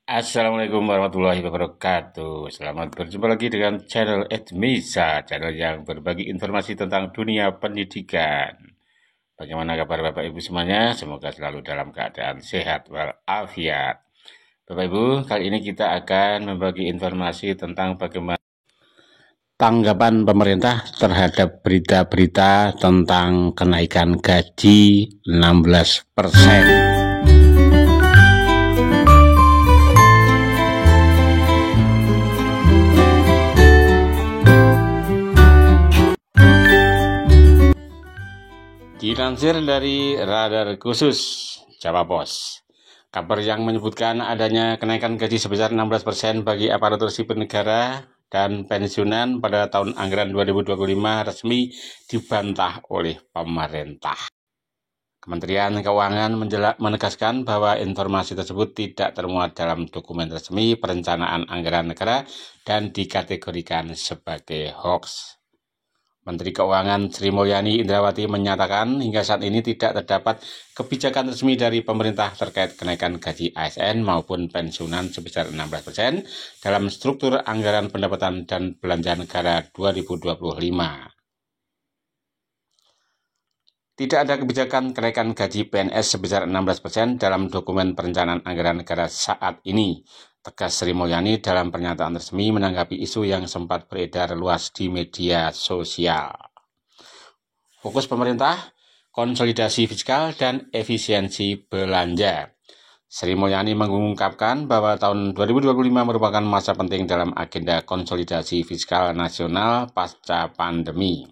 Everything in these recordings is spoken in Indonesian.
Assalamualaikum warahmatullahi wabarakatuh. Selamat berjumpa lagi dengan channel Edmisa, channel yang berbagi informasi tentang dunia pendidikan. Bagaimana kabar Bapak Ibu semuanya? Semoga selalu dalam keadaan sehat walafiat. Bapak Ibu, kali ini kita akan membagi informasi tentang bagaimana tanggapan pemerintah terhadap berita-berita tentang kenaikan gaji 16%. Dilansir dari Radar Khusus Jawa Pos, kabar yang menyebutkan adanya kenaikan gaji sebesar 16% bagi aparatur sipil negara dan pensiunan pada tahun anggaran 2025 resmi dibantah oleh pemerintah. Kementerian Keuangan menegaskan bahwa informasi tersebut tidak termuat dalam dokumen resmi perencanaan anggaran negara dan dikategorikan sebagai hoax. Menteri Keuangan Sri Mulyani Indrawati menyatakan hingga saat ini tidak terdapat kebijakan resmi dari pemerintah terkait kenaikan gaji ASN maupun pensiunan sebesar 16% dalam struktur anggaran pendapatan dan belanja negara 2025. Tidak ada kebijakan kenaikan gaji PNS sebesar 16% dalam dokumen perencanaan anggaran negara saat ini, tegas Sri Mulyani dalam pernyataan resmi menanggapi isu yang sempat beredar luas di media sosial. Fokus pemerintah, konsolidasi fiskal dan efisiensi belanja. Sri Mulyani mengungkapkan bahwa tahun 2025 merupakan masa penting dalam agenda konsolidasi fiskal nasional pasca pandemi.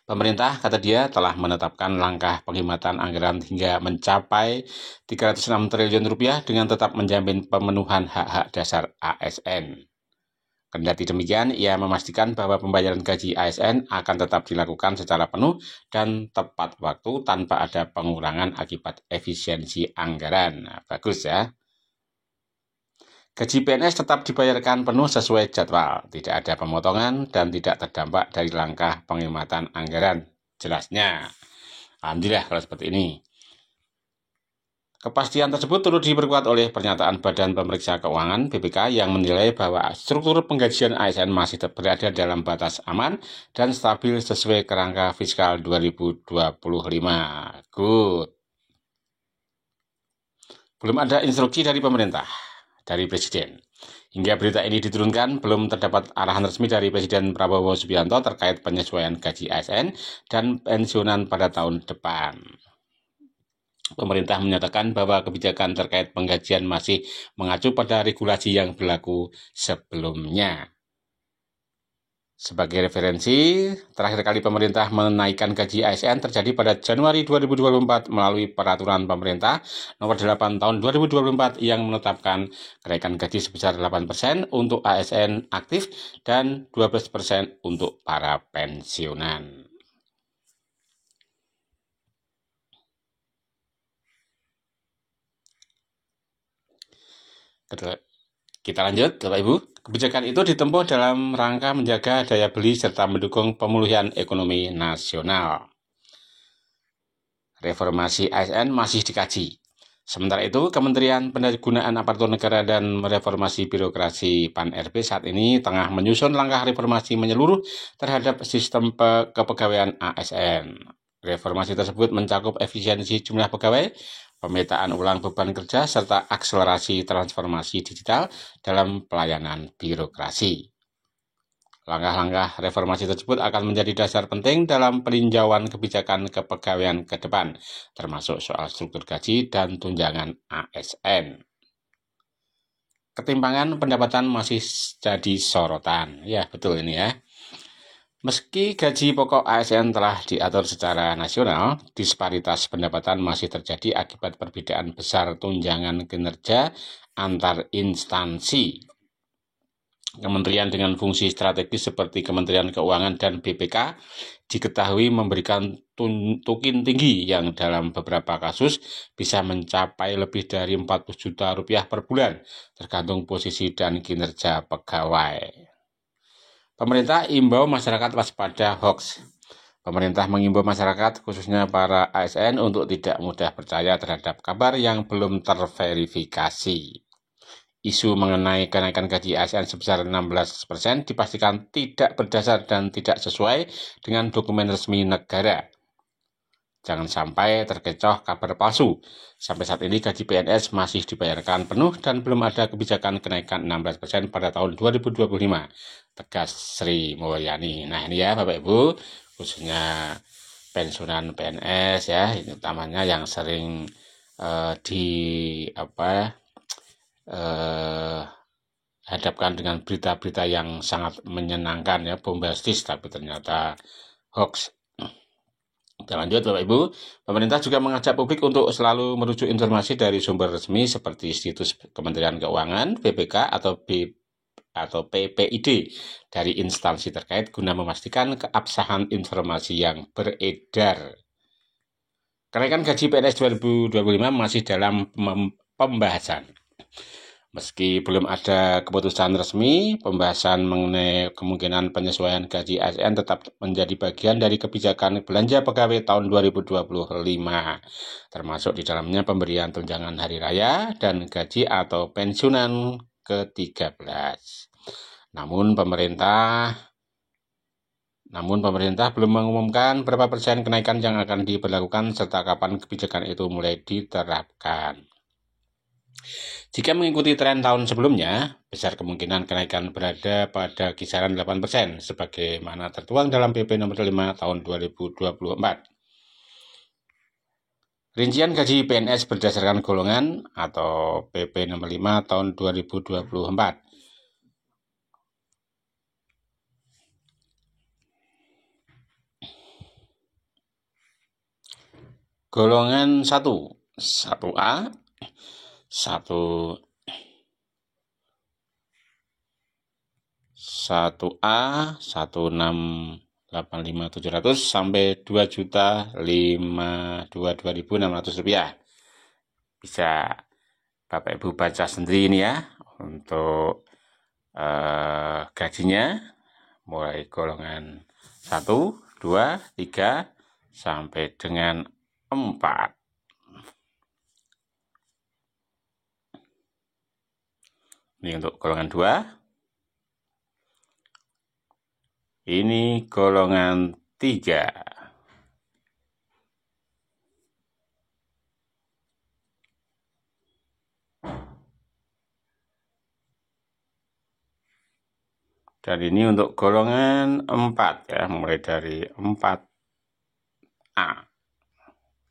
Pemerintah, kata dia, telah menetapkan langkah penghematan anggaran hingga mencapai 306 triliun rupiah dengan tetap menjamin pemenuhan hak-hak dasar ASN. Kendati demikian, ia memastikan bahwa pembayaran gaji ASN akan tetap dilakukan secara penuh dan tepat waktu tanpa ada pengurangan akibat efisiensi anggaran. Nah, bagus ya. Gaji PNS tetap dibayarkan penuh sesuai jadwal, tidak ada pemotongan dan tidak terdampak dari langkah penghematan anggaran. Jelasnya, alhamdulillah kalau seperti ini. Kepastian tersebut turut diperkuat oleh pernyataan Badan Pemeriksa Keuangan (BPK) yang menilai bahwa struktur penggajian ASN masih berada dalam batas aman dan stabil sesuai kerangka fiskal 2025. Good. Belum ada instruksi dari pemerintah, dari Presiden. Hingga berita ini diturunkan, belum terdapat arahan resmi dari Presiden Prabowo Subianto terkait penyesuaian gaji ASN dan pensiunan pada tahun depan. Pemerintah menyatakan bahwa kebijakan terkait penggajian masih mengacu pada regulasi yang berlaku sebelumnya. Sebagai referensi, terakhir kali pemerintah menaikkan gaji ASN terjadi pada Januari 2024 melalui peraturan pemerintah nomor 8 tahun 2024 yang menetapkan kenaikan gaji sebesar 8% untuk ASN aktif dan 12% untuk para pensiunan. Kita lanjut, Bapak Ibu. Kebijakan itu ditempuh dalam rangka menjaga daya beli serta mendukung pemulihan ekonomi nasional. Reformasi ASN masih dikaji. Sementara itu, Kementerian Pendayagunaan Aparatur Negara dan Reformasi Birokrasi (PAN-RB) saat ini tengah menyusun langkah reformasi menyeluruh terhadap sistem kepegawaian ASN. Reformasi tersebut mencakup efisiensi jumlah pegawai, pemetaan ulang beban kerja, serta akselerasi transformasi digital dalam pelayanan birokrasi. Langkah-langkah reformasi tersebut akan menjadi dasar penting dalam peninjauan kebijakan kepegawaian ke depan, termasuk soal struktur gaji dan tunjangan ASN. Ketimpangan pendapatan masih jadi sorotan. Ya, betul ini ya. Meski gaji pokok ASN telah diatur secara nasional, disparitas pendapatan masih terjadi akibat perbedaan besar tunjangan kinerja antar instansi. Kementerian dengan fungsi strategis seperti Kementerian Keuangan dan BPK diketahui memberikan tukin tinggi yang dalam beberapa kasus bisa mencapai lebih dari 40 juta rupiah per bulan, tergantung posisi dan kinerja pegawai. Pemerintah imbau masyarakat waspada hoax. Pemerintah mengimbau masyarakat, khususnya para ASN, untuk tidak mudah percaya terhadap kabar yang belum terverifikasi. isu mengenai kenaikan gaji ASN sebesar 16% dipastikan tidak berdasar dan tidak sesuai dengan dokumen resmi negara. Jangan sampai terkecoh kabar palsu. Sampai saat ini gaji PNS masih dibayarkan penuh dan belum ada kebijakan kenaikan 16% pada tahun 2025. Tegas Sri Mulyani. Nah ini ya Bapak Ibu, khususnya pensiunan PNS ya, ini utamanya yang sering hadapkan dengan berita-berita yang sangat menyenangkan ya, bombastis tapi ternyata hoax. Kita lanjut Bapak Ibu, pemerintah juga mengajak publik untuk selalu merujuk informasi dari sumber resmi seperti situs Kementerian Keuangan, BPK atau PPID dari instansi terkait guna memastikan keabsahan informasi yang beredar. Kenaikan gaji PNS 2025 masih dalam pembahasan. Meski belum ada keputusan resmi, pembahasan mengenai kemungkinan penyesuaian gaji ASN tetap menjadi bagian dari kebijakan belanja pegawai tahun 2025, termasuk di dalamnya pemberian tunjangan hari raya dan gaji atau pensiunan ke-13. Namun pemerintah belum mengumumkan berapa persen kenaikan yang akan diberlakukan serta kapan kebijakan itu mulai diterapkan. Jika mengikuti tren tahun sebelumnya, besar kemungkinan kenaikan berada pada kisaran 8%, sebagaimana tertuang dalam PP nomor 5 tahun 2024. Rincian gaji PNS berdasarkan golongan atau PP nomor 5 tahun 2024. Golongan 1A, 1.85.700 sampai 2.052.600 rupiah. Bisa Bapak Ibu baca sendiri ini ya untuk gajinya mulai golongan 1, 2, 3 sampai dengan 4. Ini untuk golongan 2. Ini golongan 3. Dan ini untuk golongan 4 ya, mulai dari 4A.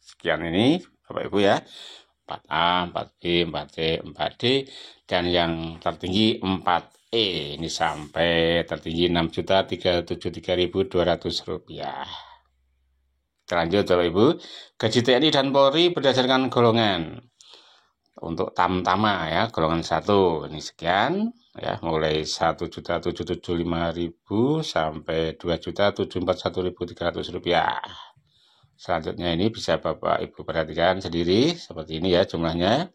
Sekian ini Bapak Ibu ya. 4A, 4B, 4C, 4D, dan yang tertinggi 4E. Ini sampai tertinggi Rp6.037.200. Kita lanjut Bapak Ibu. Gaji TNI dan Polri berdasarkan golongan. Untuk Tamtama ya, golongan 1 ini sekian ya, mulai Rp1.775.000 sampai Rp2.741.300. Selanjutnya ini bisa Bapak Ibu perhatikan sendiri seperti ini ya jumlahnya.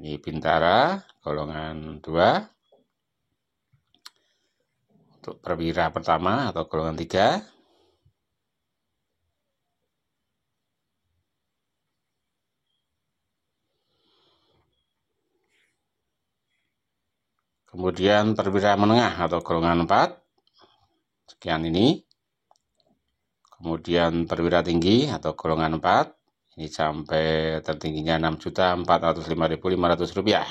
Ini Bintara golongan 2. Untuk perwira pertama atau golongan 3. Kemudian perwira menengah atau golongan 4. Sekian ini. Kemudian perwira tinggi atau golongan 4. Ini sampai tertingginya Rp6.405.500.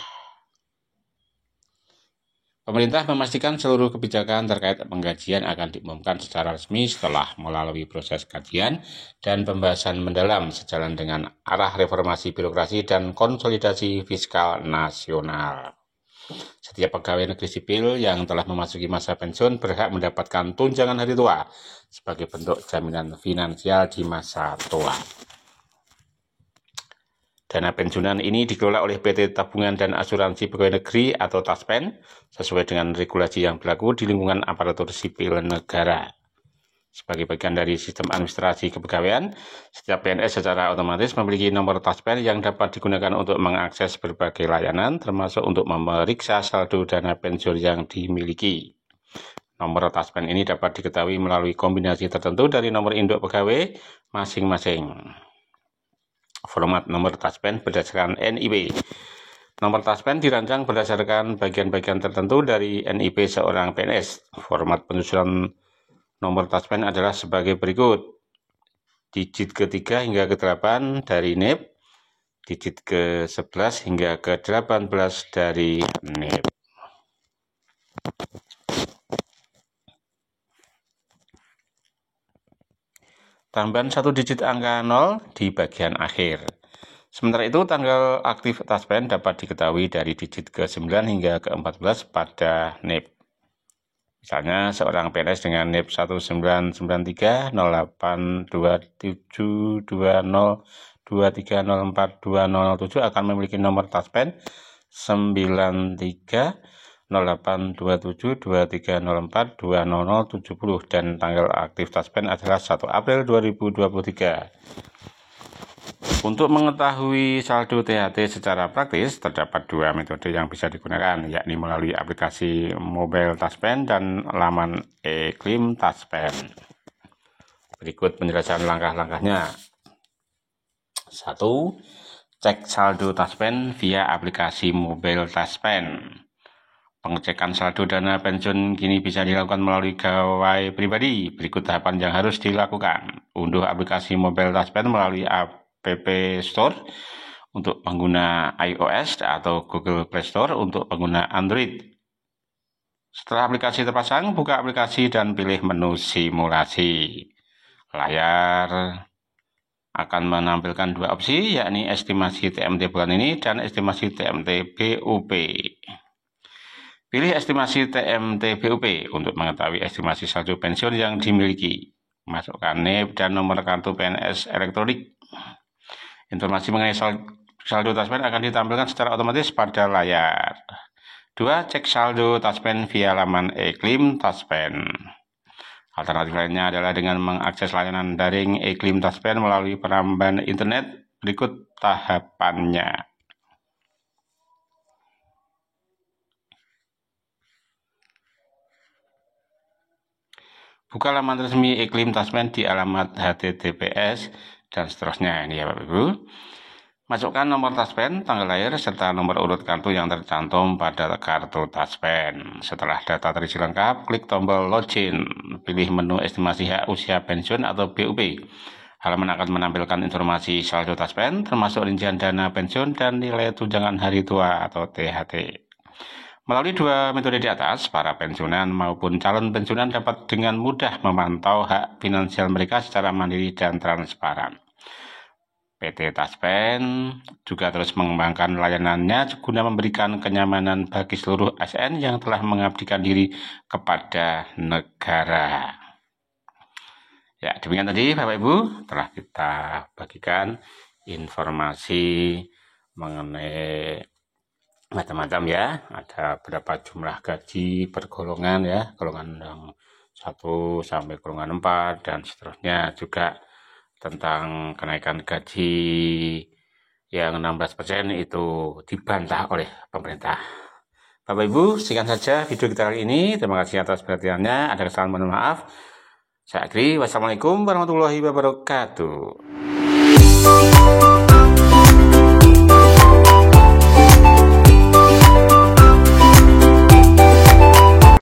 Pemerintah memastikan seluruh kebijakan terkait penggajian akan diumumkan secara resmi setelah melalui proses kajian dan pembahasan mendalam sejalan dengan arah reformasi birokrasi dan konsolidasi fiskal nasional. Setiap pegawai negeri sipil yang telah memasuki masa pensiun berhak mendapatkan tunjangan hari tua sebagai bentuk jaminan finansial di masa tua. Dana pensiunan ini dikelola oleh PT Tabungan dan Asuransi Pegawai Negeri atau TASPEN sesuai dengan regulasi yang berlaku di lingkungan aparatur sipil negara. Sebagai bagian dari sistem administrasi kepegawaian, setiap PNS secara otomatis memiliki nomor TASPEN yang dapat digunakan untuk mengakses berbagai layanan, termasuk untuk memeriksa saldo dana pensiun yang dimiliki. Nomor TASPEN ini dapat diketahui melalui kombinasi tertentu dari nomor induk pegawai masing-masing. Format nomor TASPEN berdasarkan NIP. Nomor taspen dirancang berdasarkan bagian-bagian tertentu dari NIP seorang PNS. Format penyusunan nomor taspen adalah sebagai berikut. Digit ke-3 hingga ke-8 dari NIP, digit ke-11 hingga ke-18 dari NIP. Tambahan 1 digit angka 0 di bagian akhir. Sementara itu, tanggal aktif taspen dapat diketahui dari digit ke-9 hingga ke-14 pada NIP. Misalnya, seorang PNS dengan NIP 199308272023042007 akan memiliki nomor taspen 93082723042070 dan tanggal aktif taspen adalah 1 April 2023. Untuk mengetahui saldo THT secara praktis, terdapat 2 metode yang bisa digunakan, yakni melalui aplikasi mobile Taspen dan laman e-Klim Taspen. Berikut penjelasan langkah-langkahnya. 1. Cek saldo Taspen via aplikasi mobile Taspen. Pengecekan saldo dana pensiun kini bisa dilakukan melalui gawai pribadi. Berikut tahapan yang harus dilakukan. Unduh aplikasi mobile Taspen melalui App Store untuk pengguna iOS atau Google Play Store untuk pengguna Android. Setelah aplikasi terpasang, buka aplikasi dan pilih menu simulasi. Layar akan menampilkan 2 opsi, yakni estimasi TMT bulan ini dan estimasi TMT BUP. Pilih estimasi TMT BUP untuk mengetahui estimasi saldo pensiun yang dimiliki. Masukkan NIP dan nomor kartu PNS elektronik. Informasi mengenai saldo taspen akan ditampilkan secara otomatis pada layar. 2. Cek saldo taspen via laman e-Klim Taspen. Alternatif lainnya adalah dengan mengakses layanan daring e-Klim Taspen melalui penambahan internet. Berikut tahapannya. Buka laman resmi e-Klim Taspen di alamat https dan seterusnya. Ini ya Bapak Ibu. Masukkan nomor taspen, tanggal lahir, serta nomor urut kartu yang tercantum pada kartu taspen. Setelah data terisi lengkap, klik tombol login. Pilih menu estimasi hak usia pensiun atau BUP. Halaman akan menampilkan informasi saldo taspen, termasuk rincian dana pensiun dan nilai tunjangan hari tua atau THT. Melalui 2 metode di atas, para pensiunan maupun calon pensiunan dapat dengan mudah memantau hak finansial mereka secara mandiri dan transparan. PT Taspen juga terus mengembangkan layanannya guna memberikan kenyamanan bagi seluruh ASN yang telah mengabdikan diri kepada negara. Ya, demikian tadi Bapak Ibu telah kita bagikan informasi mengenai macam-macam ya. Ada berapa jumlah gaji per golongan ya, golongan yang 1 sampai golongan 4 dan seterusnya, juga tentang kenaikan gaji yang 16% itu dibantah oleh pemerintah. Bapak Ibu, sekian saja video kita kali ini. Terima kasih atas perhatiannya. Ada kesalahan, mohon maaf. Saya akhiri. Wassalamualaikum warahmatullahi wabarakatuh.